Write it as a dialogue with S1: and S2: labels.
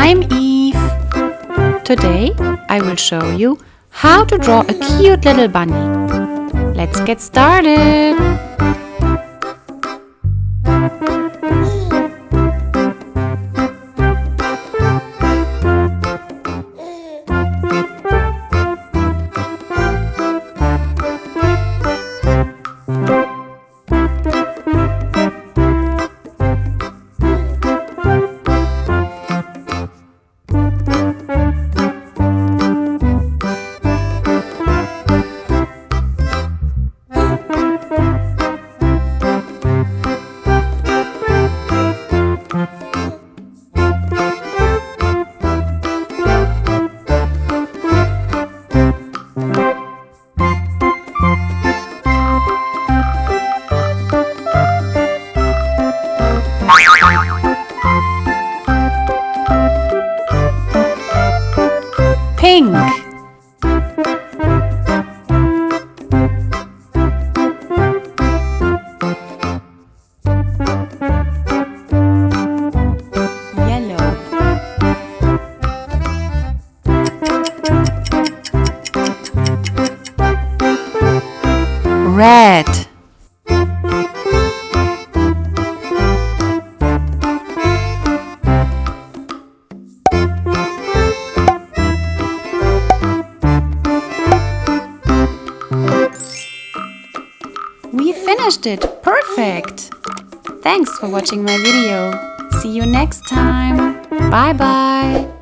S1: I'm Eve. Today I will show you how to draw a cute little bunny. Let's get started. Pink. Yellow. Red. We finished it! Perfect! Thanks for watching my video. See you next time. Bye bye!